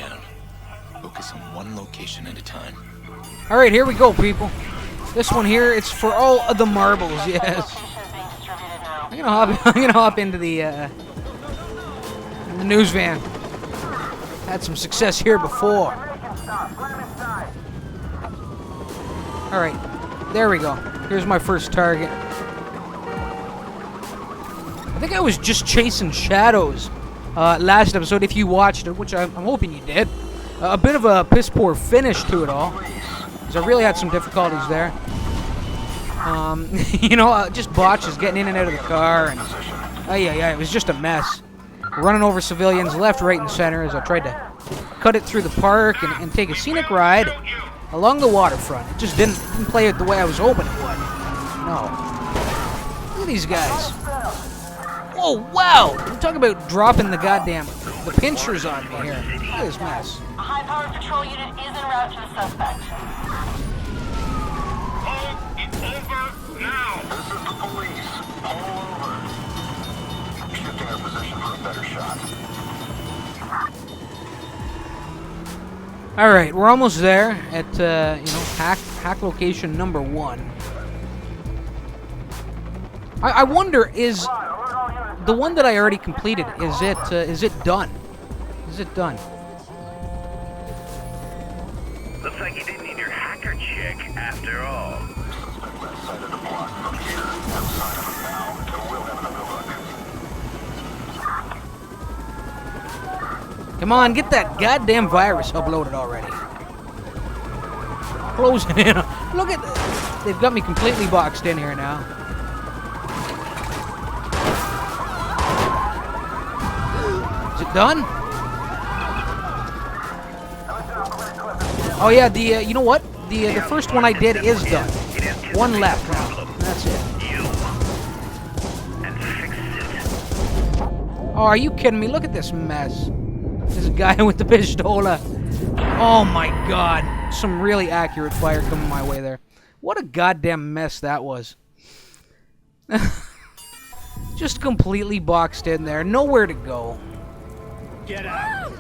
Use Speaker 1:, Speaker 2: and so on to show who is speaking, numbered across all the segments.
Speaker 1: down. Focus on one location at a time.
Speaker 2: Alright, here we go, people. This one here, it's for all of the marbles, yes. I'm gonna hop into the news van. Had some success here before. Alright, there we go. Here's my first target. I think I was just chasing shadows last episode, if you watched it, which I'm hoping you did. A bit of a piss-poor finish to it all, because I really had some difficulties there. You know, just botches getting in and out of the car, and it was just a mess. Running over civilians left, right, and center as I tried to cut it through the park and take a scenic ride along the waterfront. It just didn't play it the way I was hoping it would. No. Look at these guys. Oh, wow! I'm talking about dropping the pinchers on me here. Look at this mess.
Speaker 3: A high-powered patrol unit is en route to the suspect.
Speaker 4: It's over now! This is the police. Pull over. Shifting our position for a better shot.
Speaker 2: Alright, we're almost there at, hack location number 1. I wonder, is the one that I already completed, is it done? Is it done?
Speaker 4: Looks like you didn't need your hacker check after all.
Speaker 2: Come on, get that goddamn virus uploaded already. Closing in. Look at this. They've got me completely boxed in here now. Is it done? Oh yeah, you know what? The first one I did is done. One left now. That's it. Oh, are you kidding me? Look at this mess. This guy with the pistola. Oh my god. Some really accurate fire coming my way there. What a goddamn mess that was. Just completely boxed in there. Nowhere to go.
Speaker 4: Get out!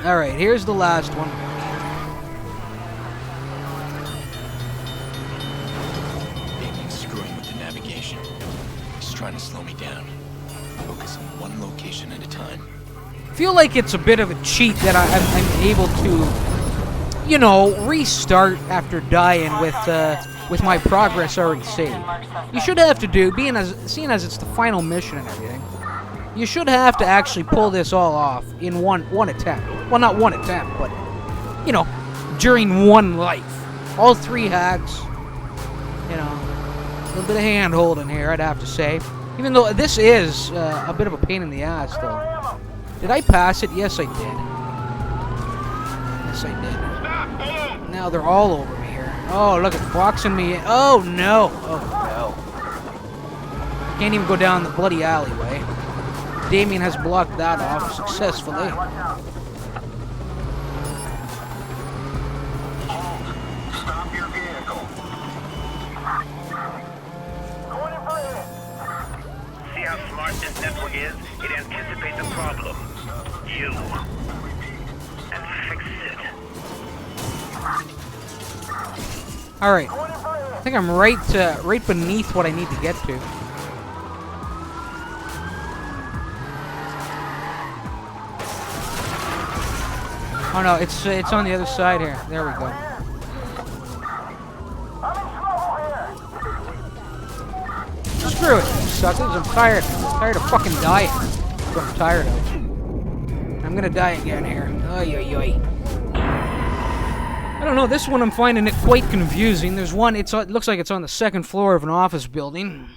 Speaker 2: Alright, here's the last one.
Speaker 1: Damien's screwing with the navigation. He's trying to slow me down. Focus on one location at a time.
Speaker 2: I feel like it's a bit of a cheat that I'm able to, you know, restart after dying with my progress already saved. You should have to do, seeing as it's the final mission and everything, you should have to actually pull this all off in one attempt. Well, not one attempt, but, you know, during one life. All 3 hacks, you know, a little bit of hand-holding here, I'd have to say. Even though this is a bit of a pain in the ass, though. Did I pass it? Yes, I did. Yes, I did. Now they're all over me here. Oh, look, it's boxing me in. Oh, no. Oh, no. Can't even go down the bloody alleyway. Damien has blocked that off successfully.
Speaker 4: Stop your vehicle. See how smart this network is? It anticipates a problem. You. And fix it.
Speaker 2: Alright. I think I'm right beneath what I need to get to. Oh no, it's on the other side here. There we go. Screw it, you suckers. I'm tired. I'm tired of fucking dying. That's what I'm tired of. I'm gonna die again here. Oy, oy, oy. I don't know, this one I'm finding it quite confusing. There's one, it looks like it's on the 2nd floor of an office building.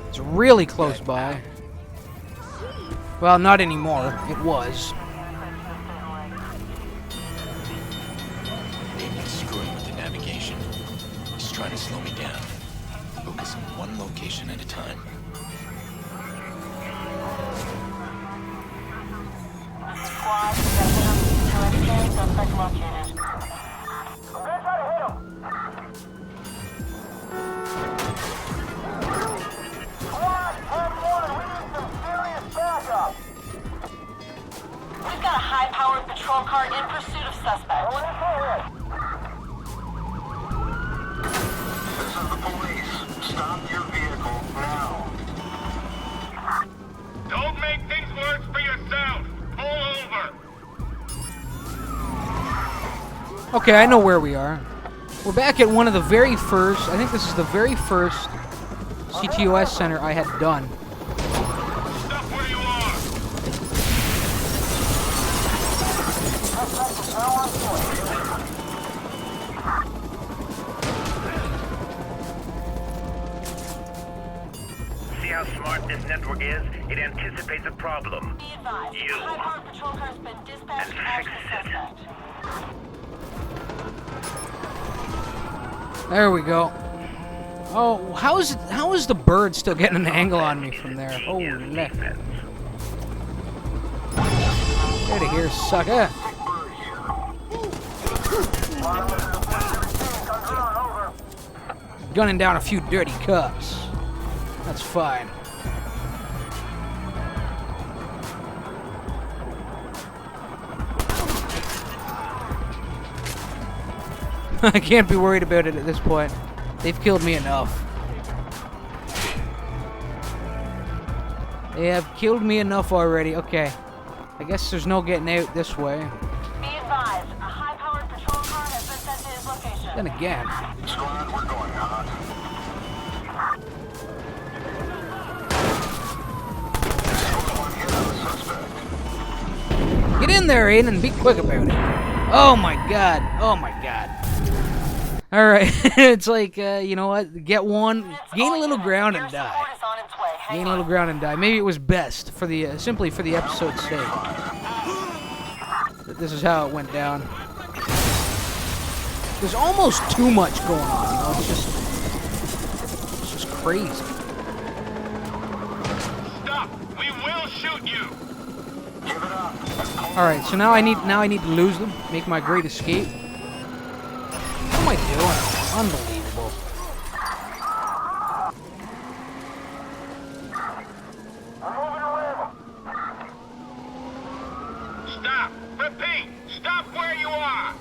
Speaker 2: It's really close by. Well, not anymore. It was.
Speaker 1: Damien's screwing with the navigation. He's trying to slow me down. Focus on one location at a time.
Speaker 3: Squad, suspect located. I'm gonna try to hit him.
Speaker 2: Okay, I know where we are. We're back at one of the very first, I think this is the very first CTOS center I had done.
Speaker 4: Stop where you are!
Speaker 5: See how smart this network is? It anticipates a problem.
Speaker 3: Be advised,
Speaker 5: You.
Speaker 3: a high-powered patrol car has been dispatched as the suspect.
Speaker 2: There we go. Oh, how is the bird still getting an angle on me from there? Holy heck. Get out of here, sucker. Gunning down a few dirty cops. That's fine. I can't be worried about it at this point. They've killed me enough. They have killed me enough already. Okay. I guess there's no getting out this way.
Speaker 3: Be advised, a high-powered patrol car has been sent to his location.
Speaker 2: Then again.
Speaker 4: Squad, we're going hot. Someone hit on the suspect.
Speaker 2: Get in there, Aiden, and be quick about it. Oh my god. Oh my god. Alright. It's like, you know what? Get one, gain a little ground and die.
Speaker 3: Support is on its way. Hang
Speaker 2: Gain a little ground and die. Maybe it was best for the, simply for the episode's sake. But this is how it went down. There's almost too much going on, you know? It's just crazy.
Speaker 4: Stop! We will shoot you! Give it up.
Speaker 2: Alright, so now I need to lose them, make my great escape. What am I doing? Unbelievable.
Speaker 4: Stop! Repeat! Stop where you are!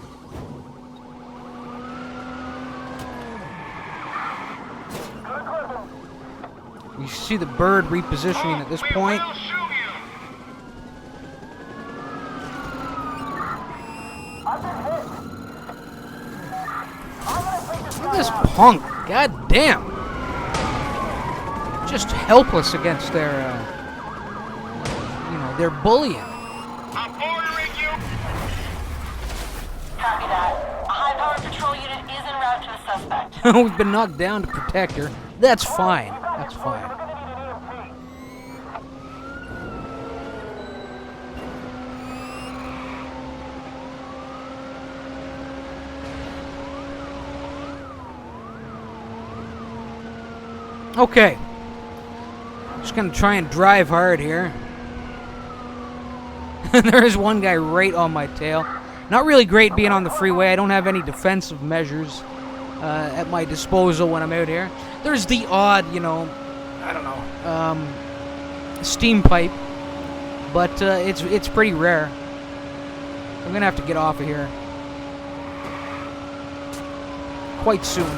Speaker 2: You see the bird repositioning at this point.
Speaker 4: We will shoot you!
Speaker 2: Look at this punk. God damn. Just helpless against their, you know, their bullying.
Speaker 4: I'm ordering you!
Speaker 3: Copy that. A high-powered patrol unit is en route to the suspect.
Speaker 2: We've been knocked down to protect her. That's fine. That's fine. Okay. Just gonna try and drive hard here. There is one guy right on my tail. Not really great being on the freeway. I don't have any defensive measures at my disposal when I'm out here. There's the odd, you know, I don't know, steam pipe, but it's pretty rare. I'm gonna have to get off of here quite soon.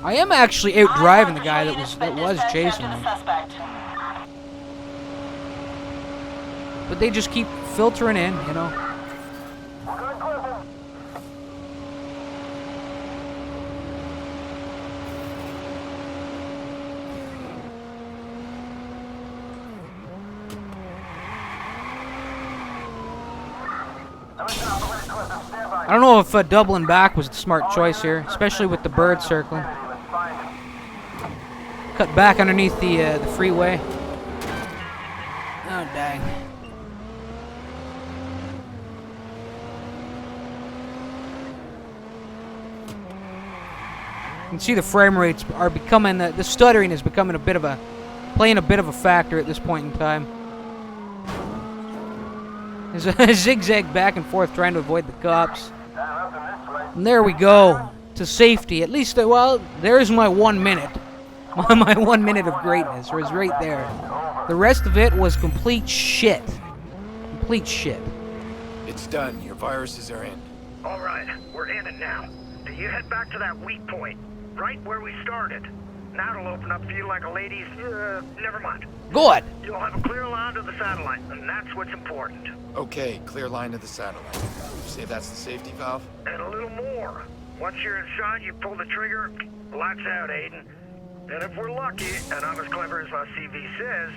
Speaker 2: I am actually out driving the guy that was chasing me, but they just keep filtering in, you know. I don't know if doubling back was the smart choice here, especially with the bird circling. Cut back underneath the freeway. Oh dang! You can see the frame rates are becoming the stuttering is becoming playing a bit of a factor at this point in time. There's a zigzag back and forth trying to avoid the cops. And there we go. To safety. At least, well, there's my 1 minute. My 1 minute of greatness was right there. The rest of it was complete shit. Complete shit.
Speaker 1: It's done. Your viruses are in.
Speaker 5: All right, we're in it now. You head back to that weak point, right where we started. Now it'll open up for you like a lady's, never mind.
Speaker 2: Good.
Speaker 5: You'll have a clear line to the satellite, and that's what's important.
Speaker 1: Okay, clear line to the satellite. You say that's the safety valve?
Speaker 5: And a little more. Once you're inside, you pull the trigger, lights out, Aiden. And if we're lucky, and I'm as clever as my CV says,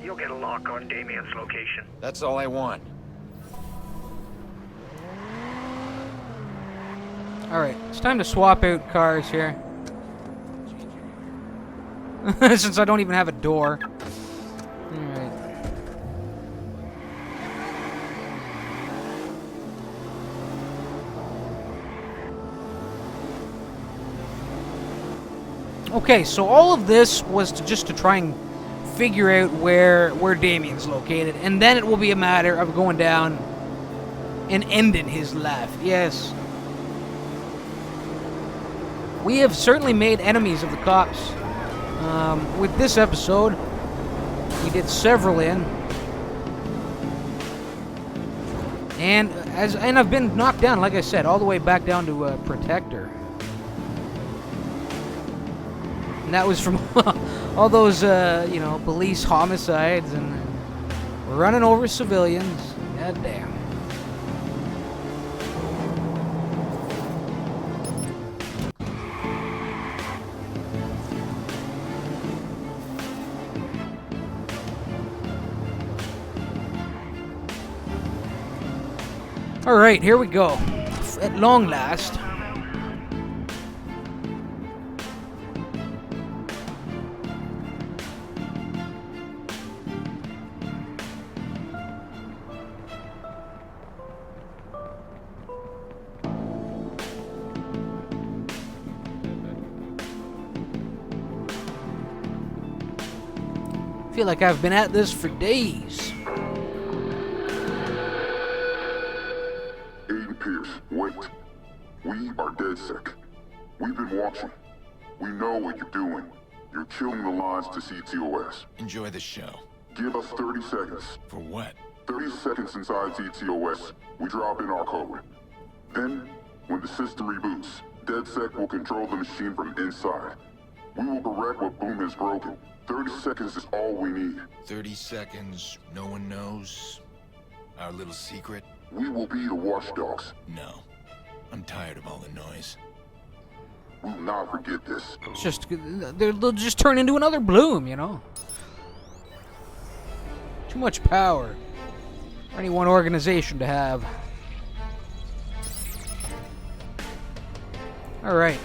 Speaker 5: you'll get a lock on Damien's location.
Speaker 1: That's all I want.
Speaker 2: Alright, it's time to swap out cars here. Since I don't even have a door. Alright. Okay, so all of this was just to try and figure out where Damien's located, and then it will be a matter of going down and ending his life. Yes. We have certainly made enemies of the cops. With this episode, we did several in. And I've been knocked down, like I said, all the way back down to Protector. And that was from all those, police homicides and running over civilians. God damn. Alright, here we go. At long last. I feel like I've been at this for days.
Speaker 4: Wait. We are DedSec. We've been watching. We know what you're doing. You're killing the lines to CTOS.
Speaker 1: Enjoy the show.
Speaker 4: Give us 30 seconds.
Speaker 1: For what?
Speaker 4: 30 seconds inside CTOS, we drop in our code. Then, when the system reboots, DedSec will control the machine from inside. We will correct what Boom has broken. 30 seconds is all we need.
Speaker 1: 30 seconds, no one knows? Our little secret?
Speaker 4: We will be the watchdogs.
Speaker 1: No. I'm tired of all the noise.
Speaker 4: We will not forget this.
Speaker 2: It's just, they'll just turn into another Bloom, you know? Too much power for any one organization to have. Alright.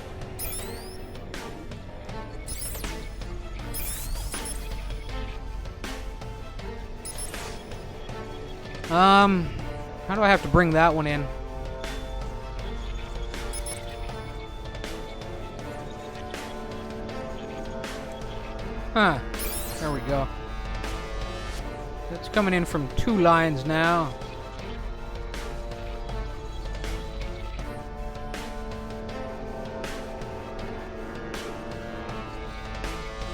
Speaker 2: How do I have to bring that one in? Huh. There we go. It's coming in from 2 lines now.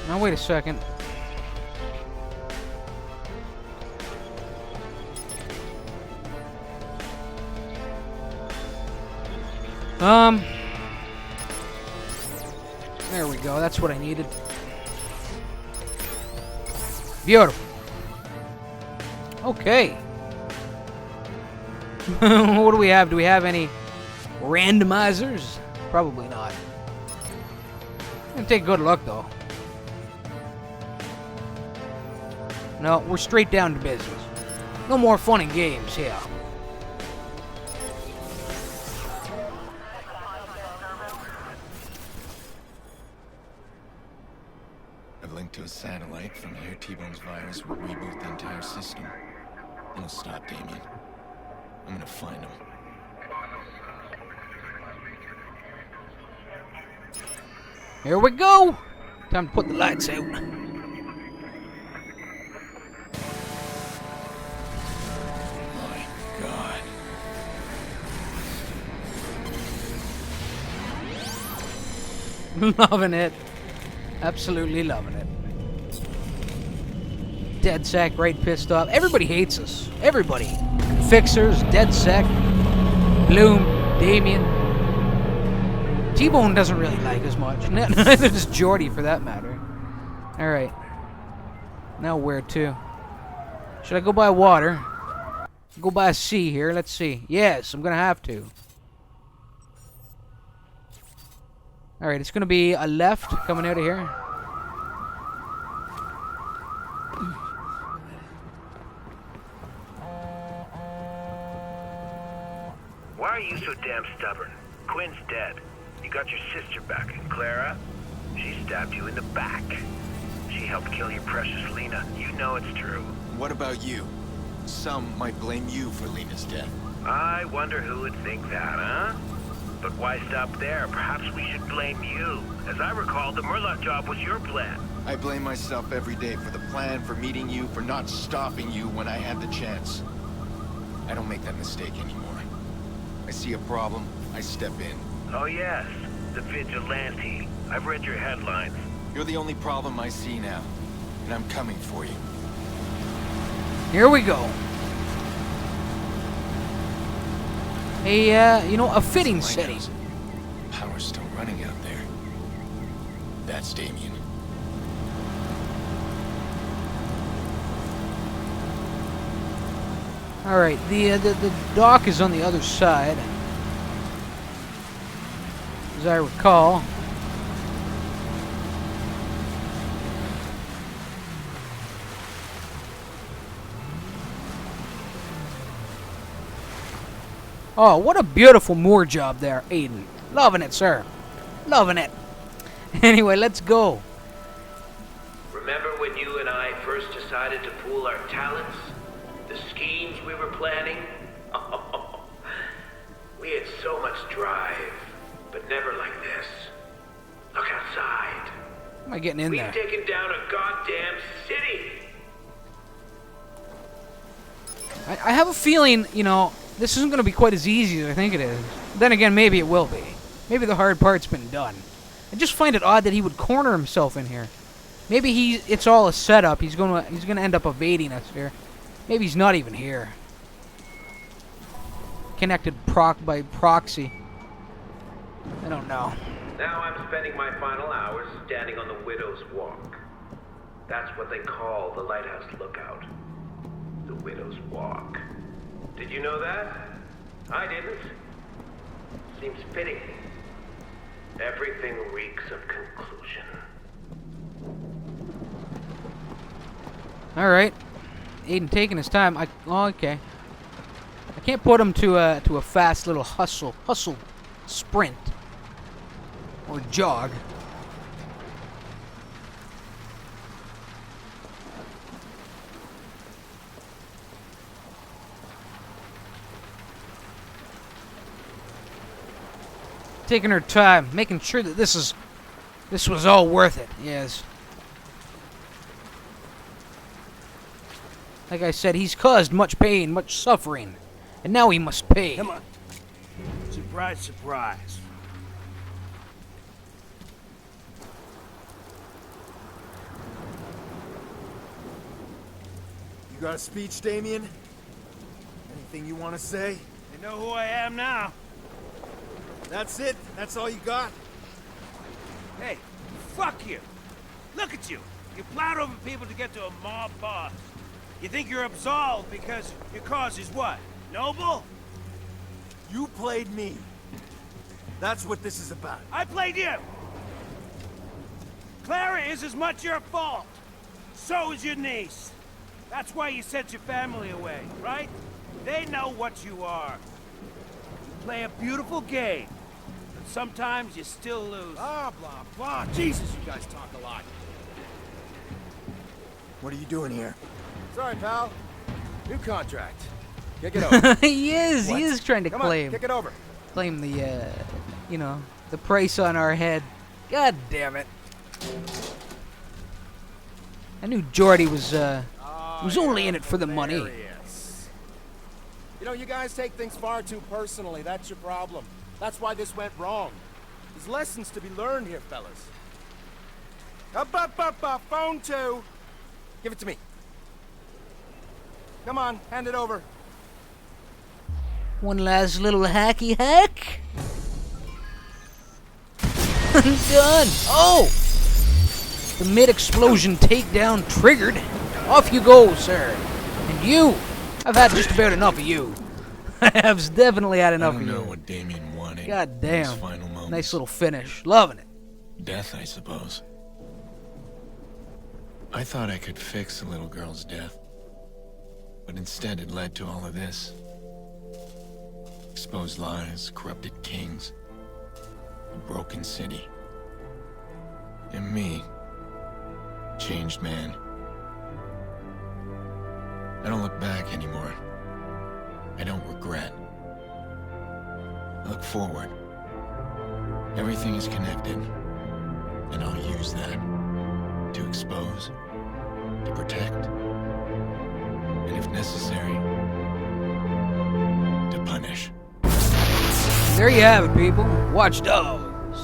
Speaker 2: Now wait a second. There we go. That's what I needed. Beautiful. Okay. What do we have? Do we have any randomizers? Probably not. Gonna take a good look, though. No, we're straight down to business. No more fun and games here.
Speaker 1: I've linked to a satellite. From here, T-Bone's virus will reboot the entire system. It'll stop Damien. I'm gonna find him.
Speaker 2: Here we go! Time to put the lights out.
Speaker 1: My God.
Speaker 2: Loving it. Absolutely loving it. DedSec, right pissed off. Everybody hates us. Everybody. Fixers, DedSec, Bloom, Damien. T-Bone doesn't really like as much. Neither does Jordy, for that matter. Alright. Now where to? Should I go by water? Go by sea here. Let's see. Yes, I'm gonna have to. Alright, it's gonna be a left coming out of here.
Speaker 5: Why are you so damn stubborn? Quinn's dead. You got your sister back, and Clara? She stabbed you in the back. She helped kill your precious Lena. You know it's true.
Speaker 1: What about you? Some might blame you for Lena's death.
Speaker 5: I wonder who would think that, huh? But why stop there? Perhaps we should blame you. As I recall, the Murloc job was your plan.
Speaker 1: I blame myself every day for the plan, for meeting you, for not stopping you when I had the chance. I don't make that mistake anymore. I see a problem, I step in.
Speaker 5: Oh yes, the vigilante. I've read your headlines.
Speaker 1: You're the only problem I see now, and I'm coming for you.
Speaker 2: Here we go. A, you know, a fitting setting.
Speaker 1: Power's still running out there. That's Damien.
Speaker 2: Alright, the dock is on the other side. As I recall. Oh, what a beautiful moor job there, Aiden. Loving it, sir. Loving it. Anyway, let's go.
Speaker 6: Remember when you and I first decided to pool our talents? The schemes we were planning? We had so much drive, but never like this. Look outside.
Speaker 2: How am I getting in there?
Speaker 6: We've taken down a goddamn city.
Speaker 2: I have a feeling, you know, this isn't going to be quite as easy as I think it is. Then again, maybe it will be. Maybe the hard part's been done. I just find it odd that he would corner himself in here. Maybe it's all a setup. He's gonna end up evading us here. Maybe he's not even here. Connected by proxy. I don't know.
Speaker 6: Now I'm spending my final hours standing on the Widow's Walk. That's what they call the lighthouse lookout. The Widow's Walk. Did you know that? I didn't. Seems fitting. Everything reeks of conclusion.
Speaker 2: Alright. Aiden taking his time. Oh, okay. I can't put him to a fast little hustle, sprint, or jog. Taking her time, making sure that this was all worth it. Yes. Like I said, he's caused much pain, much suffering, and now he must pay.
Speaker 7: Come on. Surprise, surprise.
Speaker 8: You got a speech, Damien? Anything you want to say?
Speaker 7: You know who I am now.
Speaker 8: That's it? That's all you got?
Speaker 7: Hey, fuck you. Look at you. You plowed over people to get to a mob boss. You think you're absolved because your cause is what? Noble?
Speaker 8: You played me. That's what this is about.
Speaker 7: I played you. Clara is as much your fault. So is your niece. That's why you sent your family away, right? They know what you are. You play a beautiful game. But sometimes you still lose.
Speaker 8: Blah, blah, blah. Jesus, you guys talk a lot. What are you doing here? Sorry, pal. New contract. Kick it over.
Speaker 2: He is.
Speaker 8: What?
Speaker 2: He is trying to
Speaker 8: Come
Speaker 2: claim.
Speaker 8: on, kick it over.
Speaker 2: Claim the, you know, the price on our head. God damn it. I knew Jordy was only in it for the money.
Speaker 8: Hilarious. You know, you guys take things far too personally. That's your problem. That's why this went wrong. There's lessons to be learned here, fellas. Up, phone 2. Give it to me. Come on, hand it over.
Speaker 2: One last little hacky hack. Done. Oh! The mid-explosion takedown triggered. Off you go, sir. And you. I've had just about enough of you. I have definitely had enough of you.
Speaker 1: I don't know what Damien wanted.
Speaker 2: God
Speaker 1: in his
Speaker 2: damn.
Speaker 1: final moments.
Speaker 2: Nice little finish. Loving it.
Speaker 1: Death, I suppose. I thought I could fix the little girl's death. But instead it led to all of this. Exposed lies, corrupted kings, a broken city. And me, changed man. I don't look back anymore. I don't regret. I look forward. Everything is connected, and I'll use that to expose, to protect, and if necessary, to punish.
Speaker 2: There you have it, people. Watch Dogs.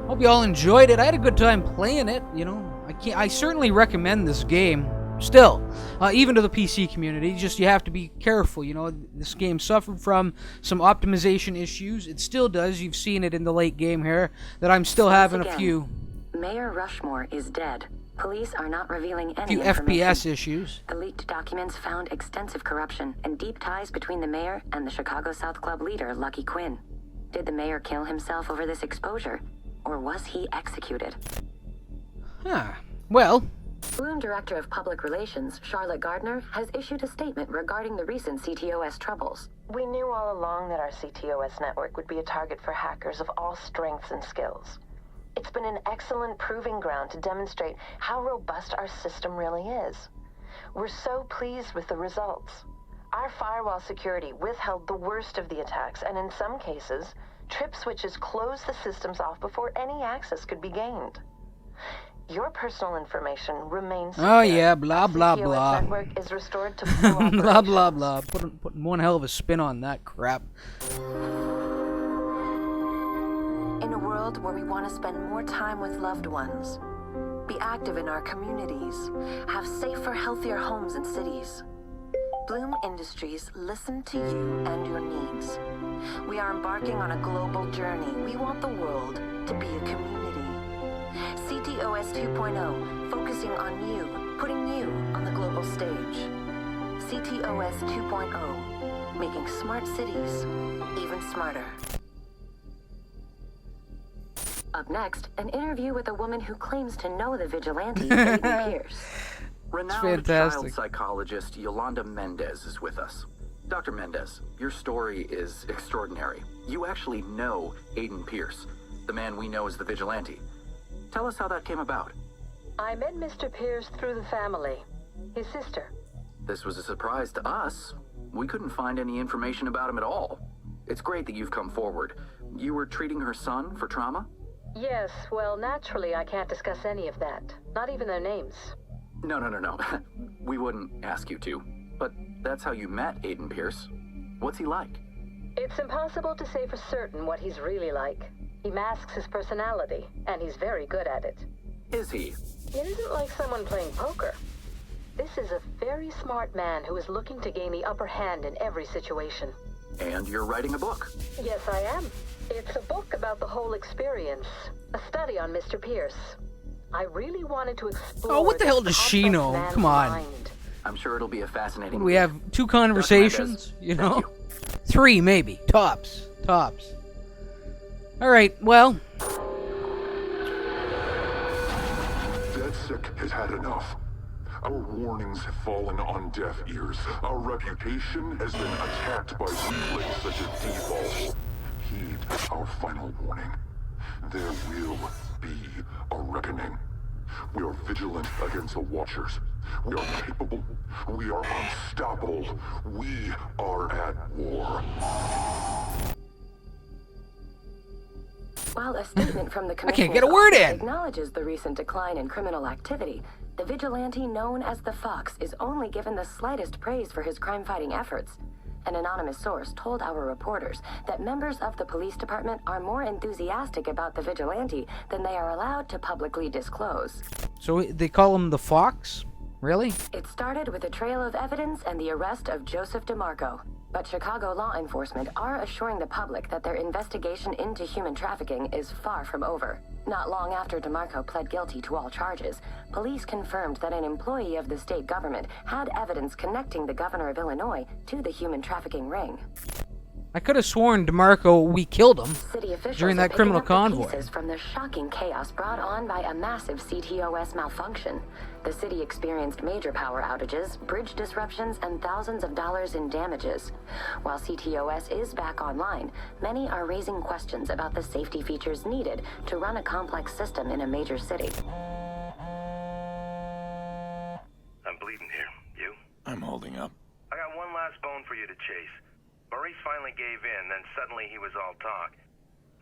Speaker 2: Hope you all enjoyed it. I had a good time playing it. You know, I certainly recommend this game. Still, even to the PC community, just you have to be careful. You know, this game suffered from some optimization issues. It still does. You've seen it in the late game here. That I'm still having a few.
Speaker 9: Mayor Rushmore is dead. Police are not revealing any
Speaker 2: Few
Speaker 9: information.
Speaker 2: FPS issues.
Speaker 9: The leaked documents found extensive corruption and deep ties between the mayor and the Chicago South Club leader, Lucky Quinn. Did the mayor kill himself over this exposure? Or was he executed?
Speaker 2: Huh. Well,
Speaker 9: Bloom Director of Public Relations, Charlotte Gardner, has issued a statement regarding the recent CTOS troubles.
Speaker 10: We knew all along that our CTOS network would be a target for hackers of all strengths and skills. It's been an excellent proving ground to demonstrate how robust our system really is. We're so pleased with the results. Our firewall security withheld the worst of the attacks, and in some cases, trip switches closed the systems off before any access could be gained. Your personal information remains secure.
Speaker 2: oh yeah, blah blah
Speaker 10: CTOS
Speaker 2: blah.
Speaker 10: network is restored to full
Speaker 2: Blah blah
Speaker 10: operations.
Speaker 2: blah. Putting one hell of a spin on that crap.
Speaker 9: In a world where we want to spend more time with loved ones, be active in our communities, have safer, healthier homes and cities, Bloom Industries listen to you and your needs. We are embarking on a global journey. We want the world to be a community. CTOS 2.0, focusing on you, putting you on the global stage. CTOS 2.0, making smart cities even smarter. Up next, an interview with a woman who claims to know the vigilante, Aiden Pierce.
Speaker 11: Renowned
Speaker 2: fantastic.
Speaker 11: child psychologist Yolanda Mendez is with us. Dr. Mendez, your story is extraordinary. You actually know Aiden Pierce, the man we know as the vigilante. Tell us how that came about.
Speaker 10: I met Mr. Pierce through the family, his sister.
Speaker 11: This was a surprise to us. We couldn't find any information about him at all. It's great that you've come forward. You were treating her son for trauma?
Speaker 10: Yes, well, naturally I can't discuss any of that. Not even their names.
Speaker 11: No. We wouldn't ask you to. But that's how you met Aiden Pierce. What's he like?
Speaker 10: It's impossible to say for certain what he's really like. He masks his personality, and he's very good at it.
Speaker 11: Is he?
Speaker 10: It isn't like someone playing poker. This is a very smart man who is looking to gain the upper hand in every situation.
Speaker 11: And you're writing a book.
Speaker 10: Yes, I am. It's a book about the whole experience. A study on Mr. Pierce. I really wanted to explore.
Speaker 2: Oh, what the hell does
Speaker 10: this
Speaker 2: she
Speaker 10: complex
Speaker 2: know?
Speaker 10: man's
Speaker 2: Come on.
Speaker 10: mind.
Speaker 11: I'm sure it'll be a fascinating
Speaker 2: We
Speaker 11: read.
Speaker 2: have 2 conversations,
Speaker 11: Dr.
Speaker 2: you
Speaker 11: Mendez,
Speaker 2: know?
Speaker 11: thank
Speaker 2: 3 maybe. Tops. Alright, well,
Speaker 4: DedSec has had enough. Our warnings have fallen on deaf ears. Our reputation has been attacked by weaklings such as Default. Heed our final warning. There will be a reckoning. We are vigilant against the Watchers. We are capable. We are unstoppable. We are at war.
Speaker 9: While a statement from the
Speaker 2: I can't
Speaker 9: Commissioner's
Speaker 2: get a word
Speaker 9: office
Speaker 2: in.
Speaker 9: acknowledges the recent decline in criminal activity, the vigilante known as the Fox is only given the slightest praise for his crime-fighting efforts. An anonymous source told our reporters that members of the police department are more enthusiastic about the vigilante than they are allowed to publicly disclose.
Speaker 2: so they call him the Fox? Really?
Speaker 9: It started with a trail of evidence and the arrest of Joseph DeMarco. But Chicago law enforcement are assuring the public that their investigation into human trafficking is far from over. Not long after DeMarco pled guilty to all charges, police confirmed that an employee of the state government had evidence connecting the governor of Illinois to the human trafficking ring.
Speaker 2: I could have sworn DeMarco, we killed him
Speaker 9: City officials
Speaker 2: during
Speaker 9: are
Speaker 2: that
Speaker 9: picking
Speaker 2: criminal
Speaker 9: up the
Speaker 2: convoy.
Speaker 9: pieces from the shocking chaos brought on by a massive CTOS malfunction. The city experienced major power outages, bridge disruptions, and thousands of dollars in damages. While CTOS is back online, many are raising questions about the safety features needed to run a complex system in a major city.
Speaker 5: I'm bleeding here. You?
Speaker 1: I'm holding up.
Speaker 5: I got one last bone for you to chase. Maurice finally gave in, then suddenly he was all talk.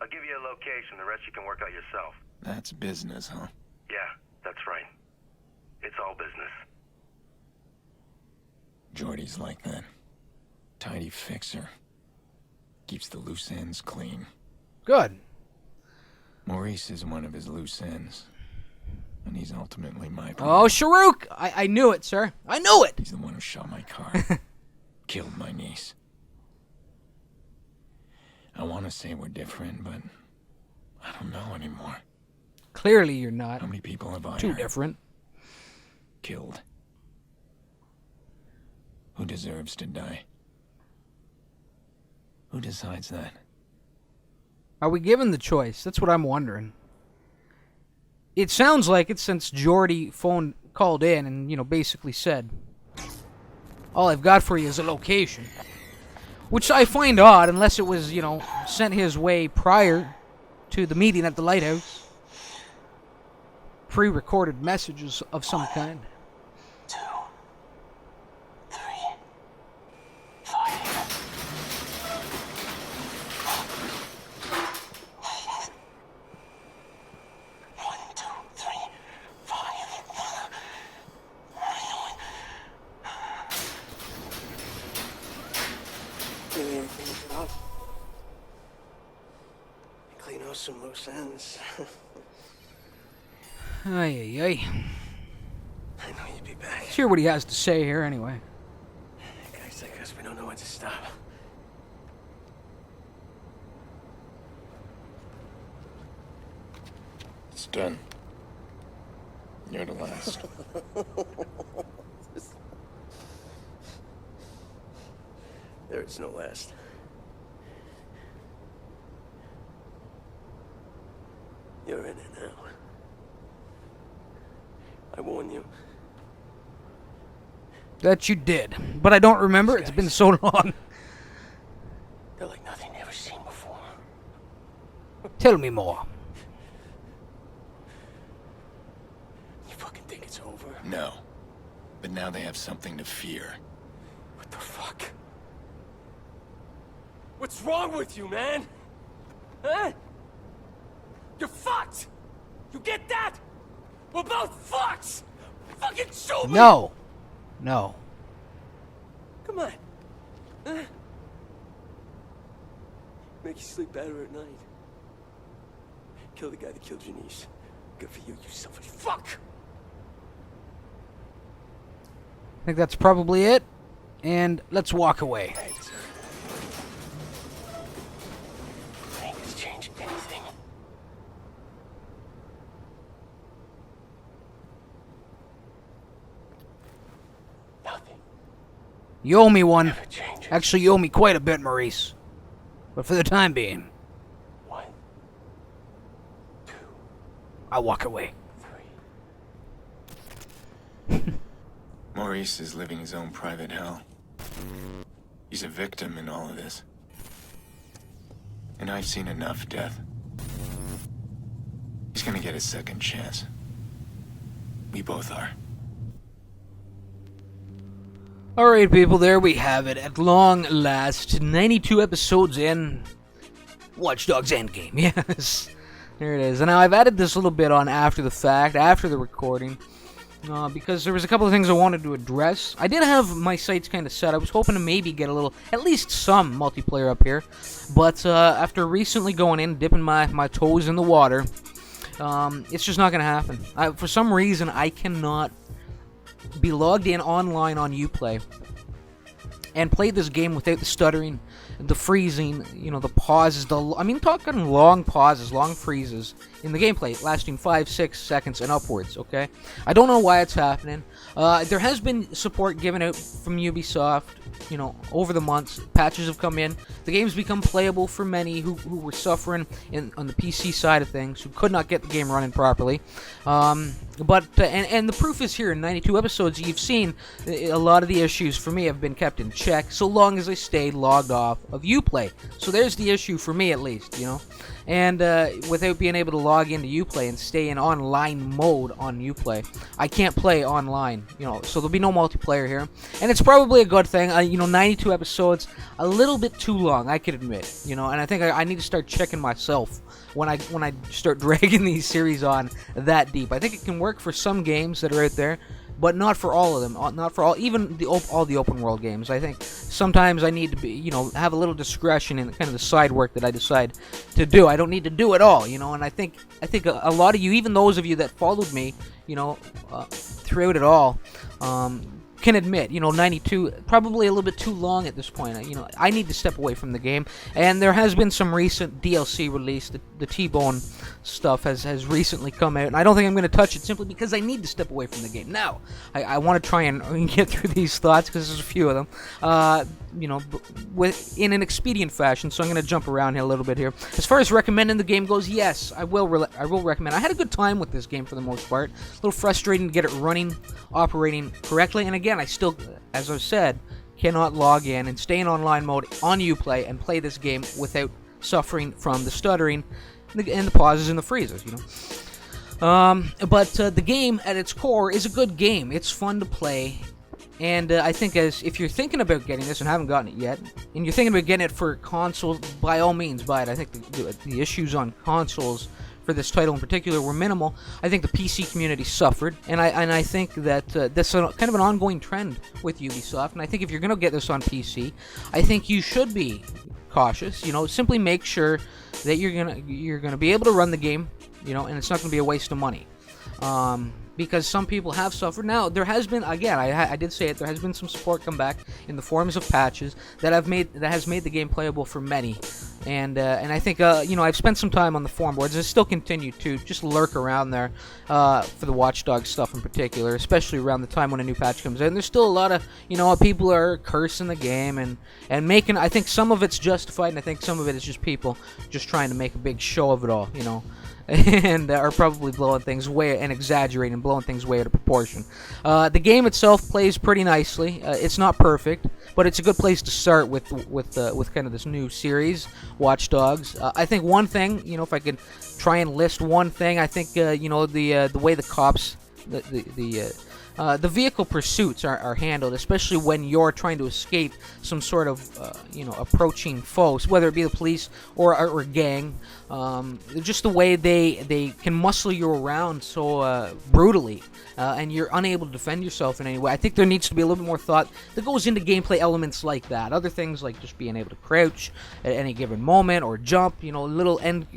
Speaker 5: I'll give you a location, the rest you can work out yourself.
Speaker 1: That's business, huh?
Speaker 5: Yeah, that's right. It's all business.
Speaker 1: Jordy's like that. Tidy fixer. Keeps the loose ends clean.
Speaker 2: Good.
Speaker 1: Maurice is one of his loose ends. And he's ultimately my
Speaker 2: Oh,
Speaker 1: problem.
Speaker 2: Sharook! I knew it, sir. I knew it!
Speaker 1: He's the one who shot my car. Killed my niece. I want to say we're different, but I don't know anymore.
Speaker 2: Clearly you're not.
Speaker 1: How many people have I
Speaker 2: Too
Speaker 1: hurt?
Speaker 2: different.
Speaker 1: Killed? Who deserves to die? Who decides that?
Speaker 2: Are we given the choice? That's what I'm wondering. It sounds like it since Jordy called in and, basically said, all I've got for you is a location. Which I find odd, unless it was, sent his way prior to the meeting at the lighthouse. Pre-recorded messages of some kind.
Speaker 12: 2, 3, 5. 1, 2, 3, 5. Maybe everything's up. Clean out some loose ends.
Speaker 2: Ay, ay, ay.
Speaker 12: I know you'd be back.
Speaker 2: Let's hear what he has to say here, anyway.
Speaker 12: Guys like us, we don't know when to stop.
Speaker 1: It's done. You're the last.
Speaker 12: There is no last. You're in it now. I warn you.
Speaker 2: That you did. But I don't remember. It's been so long.
Speaker 12: They're like nothing you ever seen before.
Speaker 2: Tell me more.
Speaker 12: You fucking think it's over?
Speaker 1: No. But now they have something to fear.
Speaker 12: What the fuck? What's wrong with you, man? Huh? You're fucked! You get that? We're both fucked! Fucking show me!
Speaker 2: No. No.
Speaker 12: Come on. Huh? Make you sleep better at night. Kill the guy that killed your niece. Good for you, you selfish fuck!
Speaker 2: I think that's probably it. And let's walk away.
Speaker 12: Thanks. I ain't gonna change anything. Nothing.
Speaker 2: You owe me one.
Speaker 12: Never changes.
Speaker 2: Actually, you owe me quite a bit, Maurice. But for the time being,
Speaker 12: 1, 2,
Speaker 2: I'll walk away.
Speaker 12: 3.
Speaker 1: Maurice is living his own private hell. He's a victim in all of this. And I've seen enough death. He's gonna get a second chance. We both are.
Speaker 2: Alright, people, there we have it. At long last, 92 episodes in. Watch Dogs Endgame, yes. There it is. And now I've added this little bit on after the fact, after the recording. Because there was a couple of things I wanted to address. I did have my sights kind of set. I was hoping to maybe get a little, at least some multiplayer up here. But after recently going in, dipping my toes in the water, it's just not going to happen. For some reason, I cannot be logged in online on Uplay and play this game without the stuttering, the freezing, you know, the pauses, talking long pauses, long freezes in the gameplay, lasting 5-6 seconds and upwards, okay? I don't know why it's happening. There has been support given out from Ubisoft, you know, over the months. Patches have come in. The game's become playable for many who were suffering on the PC side of things, who could not get the game running properly. And the proof is here. In 92 episodes, you've seen a lot of the issues for me have been kept in check, so long as I stayed logged off of Uplay. So there's the issue for me, at least, you know. And without being able to log into Uplay and stay in online mode on Uplay, I can't play online, you know, so there'll be no multiplayer here. And it's probably a good thing. You know, 92 episodes, a little bit too long, I could admit, you know, and I think I need to start checking myself when I start dragging these series on that deep. I think it can work for some games that are out there, but not for all of them. Not for all, even all the open world games. I think sometimes I need to be, you know, have a little discretion in kind of the side work that I decide to do. I don't need to do it all, you know. And I think a lot of you, even those of you that followed me, you know, throughout it all, can admit, you know, 92 probably a little bit too long at this point. You know, I need to step away from the game, and there has been some recent DLC release. The T-Bone stuff has recently come out, and I don't think I'm going to touch it simply because I need to step away from the game. Now, I want to try and get through these thoughts because there's a few of them, you know, in an expedient fashion. So I'm going to jump around here a little bit here. As far as recommending the game goes, yes, I will recommend. I had a good time with this game for the most part. A little frustrating to get it running, operating correctly, and again, I still, as I've said, cannot log in and stay in online mode on Uplay and play this game without suffering from the stuttering and the pauses and the freezes, you know. But the game at its core is a good game. It's fun to play, and I think if you're thinking about getting this and haven't gotten it yet, and you're thinking about getting it for consoles, by all means buy it. I think the issues on consoles for this title in particular were minimal. I think the PC community suffered, and I think that this is kind of an ongoing trend with Ubisoft. And I think if you're going to get this on PC, I think you should be cautious. You know, simply make sure that you're gonna be able to run the game. You know, and it's not going to be a waste of money. Because some people have suffered. Now, there has been, again, I did say it, there has been some support come back in the forms of patches that has made the game playable for many. And I think, you know, I've spent some time on the forum boards. I still continue to just lurk around there for the Watch Dogs stuff in particular, especially around the time when a new patch comes out. And there's still a lot of, you know, people are cursing the game and making, I think some of it's justified, and I think some of it is just people just trying to make a big show of it all, you know. And are probably blowing things way and exaggerating, blowing things way out of proportion. The game itself plays pretty nicely. It's not perfect, but it's a good place to start with kind of this new series, Watch Dogs. I think one thing, you know, if I could try and list one thing, I think you know, the way the cops, the vehicle pursuits are handled, especially when you're trying to escape some sort of you know, approaching foes, whether it be the police or a gang. Just the way they can muscle you around so brutally, and you're unable to defend yourself in any way. I think there needs to be a little bit more thought that goes into gameplay elements like that. Other things like just being able to crouch at any given moment or jump, you know, little end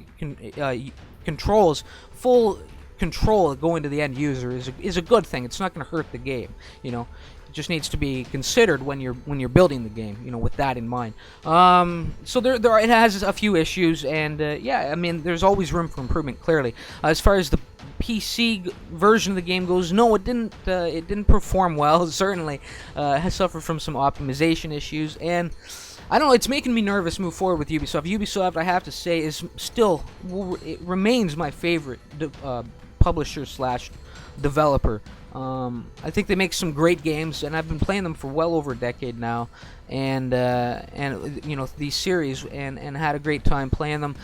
Speaker 2: controls, full control going to the end user is a good thing. It's not going to hurt the game, you know. It just needs to be considered when you're building the game, you know, with that in mind. So it has a few issues, and yeah, I mean, there's always room for improvement. Clearly, as far as the PC version of the game goes, no, it didn't perform well. It certainly has suffered from some optimization issues, and I don't know, it's making me nervous to move forward with Ubisoft. Ubisoft, I have to say, it remains my favorite publisher / developer. I think they make some great games, and I've been playing them for well over a decade now, and you know, these series, and had a great time playing them.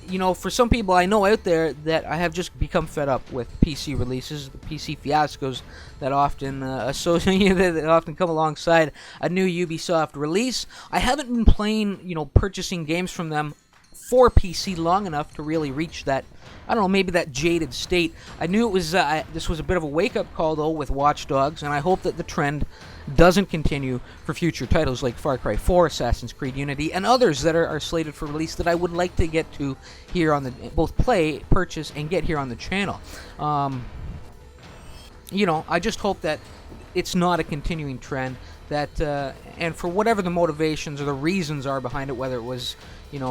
Speaker 2: You know, for some people I know out there that I have just become fed up with PC releases, the PC fiascos that often that often come alongside a new Ubisoft release. I haven't been playing, you know, purchasing games from them for PC long enough to really reach that, I don't know, maybe that jaded state. I knew it was this was a bit of a wake-up call, though, with Watch Dogs, and I hope that the trend doesn't continue for future titles like Far Cry 4, Assassin's Creed Unity, and others that are slated for release that I would like to get to here on the, both play, purchase, and get here on the channel. You know, I just hope that it's not a continuing trend, that, and for whatever the motivations or the reasons are behind it, whether it was,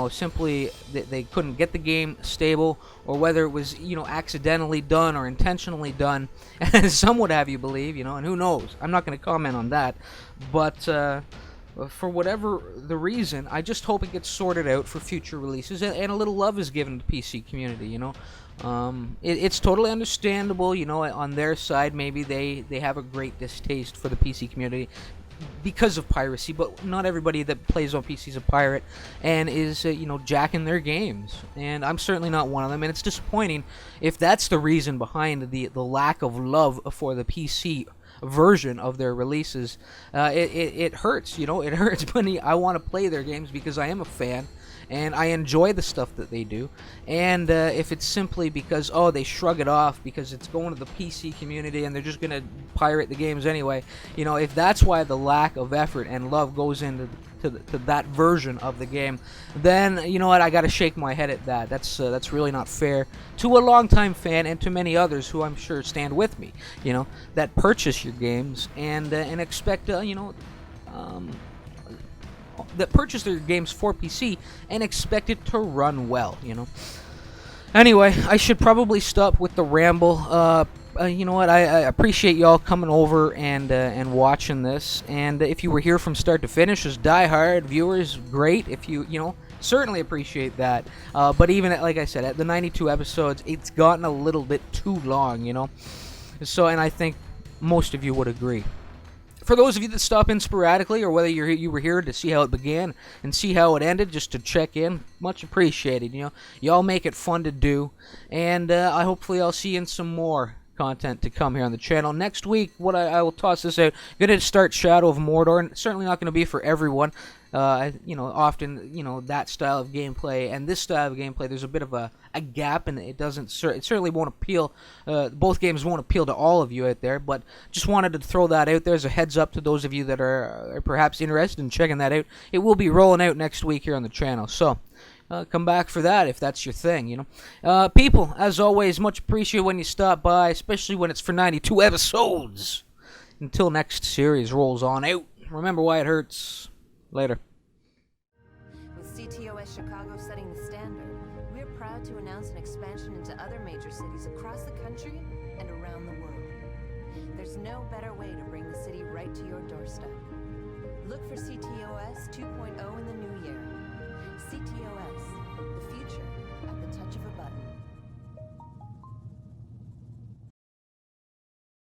Speaker 2: simply that they couldn't get the game stable, or whether it was, accidentally done or intentionally done, as some would have you believe, and who knows? I'm not going to comment on that, but for whatever the reason, I just hope it gets sorted out for future releases, and a little love is given to the PC community, It's totally understandable, on their side, maybe they have a great distaste for the PC community because of piracy, but not everybody that plays on PC is a pirate and is, jacking their games, and I'm certainly not one of them, and it's disappointing if that's the reason behind the lack of love for the PC version of their releases. It hurts, it hurts, but I want to play their games because I am a fan, and I enjoy the stuff that they do, and if it's simply because, they shrug it off because it's going to the PC community and they're just going to pirate the games anyway, if that's why the lack of effort and love goes into to that version of the game, then you know what, I gotta shake my head at that. That's really not fair to a longtime fan and to many others who I'm sure stand with me, that purchase your games and expect that purchase their games for PC and expect it to run well, Anyway, I should probably stop with the ramble. You know what? I appreciate y'all coming over and watching this. And if you were here from start to finish as diehard viewers, great. If you certainly appreciate that. But even like I said, at the 92 episodes, it's gotten a little bit too long, So, and I think most of you would agree. For those of you that stop in sporadically, or whether you were here to see how it began and see how it ended, just to check in, much appreciated. Y'all make it fun to do, and hopefully I'll see you in some more content to come here on the channel. Next week, I will toss this out. Going to start Shadow of Mordor, and certainly not going to be for everyone. Often, that style of gameplay and this style of gameplay, there's a bit of a gap, and it certainly won't appeal. Both games won't appeal to all of you out there, but just wanted to throw that out there as a heads up to those of you that are perhaps interested in checking that out. It will be rolling out next week here on the channel, so come back for that if that's your thing, People, as always, much appreciated when you stop by, especially when it's for 92 episodes. Until next series rolls on out, remember why it hurts. Later.
Speaker 9: With CTOS Chicago setting the standard, we're proud to announce an expansion into other major cities across the country and around the world. There's no better way to bring the city right to your doorstep. Look for CTOS 2.0 in the new